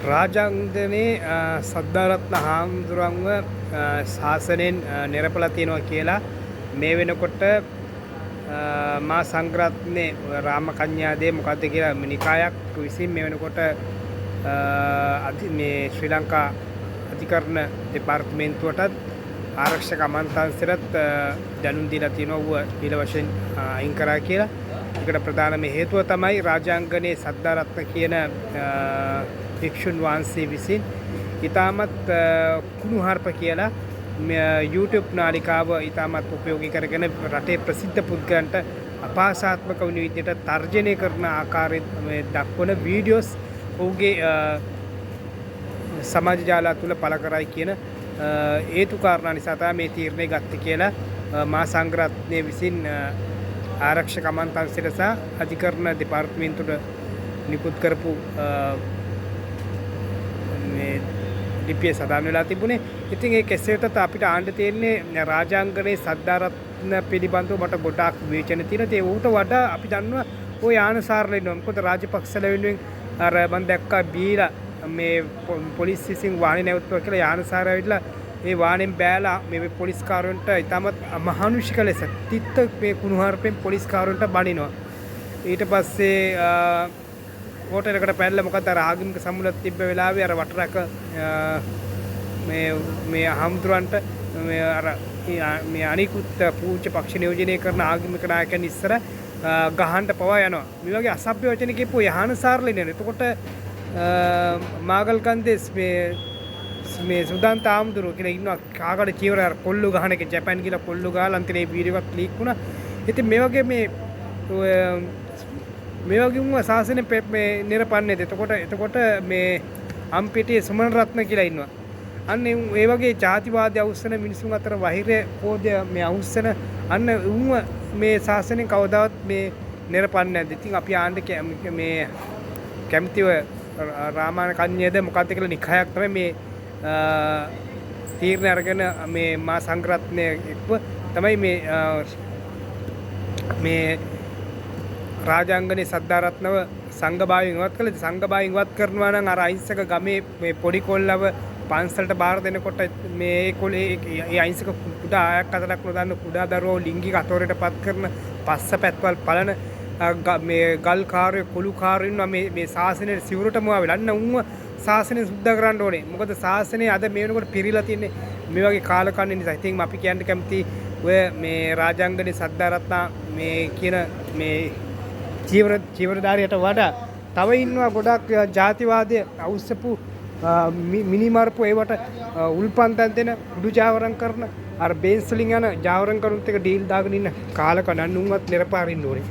රාජාංගනේ සද්ධාරත්න හාමුදුරන්ව ශාසනයෙන් නිරපලා තියෙනවා කියලා මේ වෙනකොට මා සංඝරත්නේ රාමකඤ්ඤාදේ මොකද්ද කියලා නිකායක් විසින් මේ වෙනකොට මේ ශ්‍රී ලංකා අධිකරණ දෙපාර්තමේන්තුවටත් ආරක්ෂක අමාත්‍යාංශයට දැනුම් දීලා තියෙනවා ඌ ඊළ වශයෙන් අයින් කරා කියලා. ඒකට ප්‍රධානම හේතුව තමයි රාජාංගනේ සද්ධාරත්න කියන භික්ෂුන් වහන්සේ විසින් ඊටමත් කුණුහරුප කියලා YouTube නාලිකාව ඊටමත් උපයෝගී කරගෙන රටේ ප්‍රසිද්ධ පුද්ගලයන්ට අපහාසාත්මක වුණ විදිහට තර්ජනය කරන ආකාරයේ දක්වන වීඩියෝස් ඔහුගේ සමාජ ජාල තුළ පළ කරයි කියන හේතු කාරණා නිසා තමයි මේ තීරණය ගත්තේ කියලා මා සංඝරත්නය විසින් ආරක්ෂක අමාත්‍යාංශයට සහ අධිකරණ දෙපාර්තමේන්තුවට නිකුත් කරපු මේ ලිපිය සදාන් වෙලා තිබුණේ. ඉතින් ඒ කෙසේ වෙතත් අපිට ආන්න තියෙන්නේ රාජාංගනේ සද්ධාරත්න පිළිබඳව මට ගොඩාක් විවේචන තියෙනවා. ඒ ඌට වඩා අපි දන්නවා ඔය යානසාරලා ඉන්නවා. මොකද රාජපක්ෂලා වෙනුවෙන් අර මම දැක්කා බීලා මේ පොලිස් විසින් වාහනේ නැවතුවා කියලා යානසාරය ඇවිල්ලා ඒ වාහනෙන් බෑලා මේ පොලිස් කාර්යවලට ඉතාමත් අමහානුෂික ලෙස තිත්ත මේ කුණුහරුපෙන් පොලිස් කාර්යවලට බනිනවා. ඊට පස්සේ හෝටලයකට පැනලා මොකද අර ආගමික සම්මුලත් තිබ්බ වෙලාවේ අර වටරක මේ හම්දුරන්ට මේ අර මේ අනිකුත් පූජ්‍ය පක්ෂ නියෝජනය කරන ආගමික නායකයන් ඉස්සර ගහන්න පවා යනවා. මේ වගේ අසභ්‍ය වචන කියපුව යහනසාරලා ඉන්නේ. එතකොට මාගල්කන්දේ මේ සුදාන්ත ආම්දුරු කියලා ඉන්නවා කාගඩ චීවර අර කොල්ලු ගහන එක ජපාන් කියලා කොල්ලු ගහලා අන්තිමේ වීඩියෝ එකක් ලීක් වුණා. ඉතින් මේ වගේ මේ වගේම ශාසනය මේ නිරපන්නේද. එතකොට මේ අම්පිටියේ සුමන රත්න කියලා ඉන්නවා. අන්න ඒ වගේ ජාතිවාදී අවුස්සන මිනිසුන් අතර වෛරය පොදය මේ අවුස්සන අන්න උන්ව මේ ශාසනයෙන් කවදාවත් මේ නිරපන්නේ නැද්ද? ඉතින් අපි ආන්න මේ කැමතිව රාමාන කන්‍යේද මොකක්ද කියලා නිකායක් තමයි මේ තීරණ අරගෙන මේ මා සංඝරත්නය එක්ව තමයි මේ රාජාංගනේ සද්ධාරත්නව සංඝභාවයෙන් ඉවත් කළේ. සංඝභාවයෙන් ඉවත් කරනවා නම් අර අහිංසක ගමේ මේ පොඩි කොල්ලව පන්සලට බාර දෙනකොට මේ කොලේ ඒ අහිංසක කුඩා ආයක් අතරක් නොදන්න කුඩා දරුවෝ ලිංගික අතවරයටපත් කරන පස්ස පැත්වල් පලන මේ ගල් කාර්ය කුළු කාර්ය ඉන්නවා මේ ශාසනයේ සිවුරටම ආවෙලා අන්න උන්ව ශාසනය සුද්ධ කරන්න ඕනේ. මොකද ශාසනය අද මේ වෙනකොට පිරීලා තින්නේ මේ වගේ කාලකන්ණි නිසා. ඉතින් අපි කියන්න කැමති ඔය මේ රාජාංගනේ සද්ධාරත්න මේ කියන මේ චීවරධාරියට වඩා තව ඉන්නවා ගොඩක් ජාතිවාදයේ අවුස්සපු මිනිමරපු ඒවට උල්පන්තන් දෙන උඩු ජාවරම් කරන අර බේන්ස් වලින් යන ජාවරම් කරුත් එක ඩීල් දාගෙන ඉන්න කාලකන්ණි උන්වත් නිරපාරින්න ඕනේ.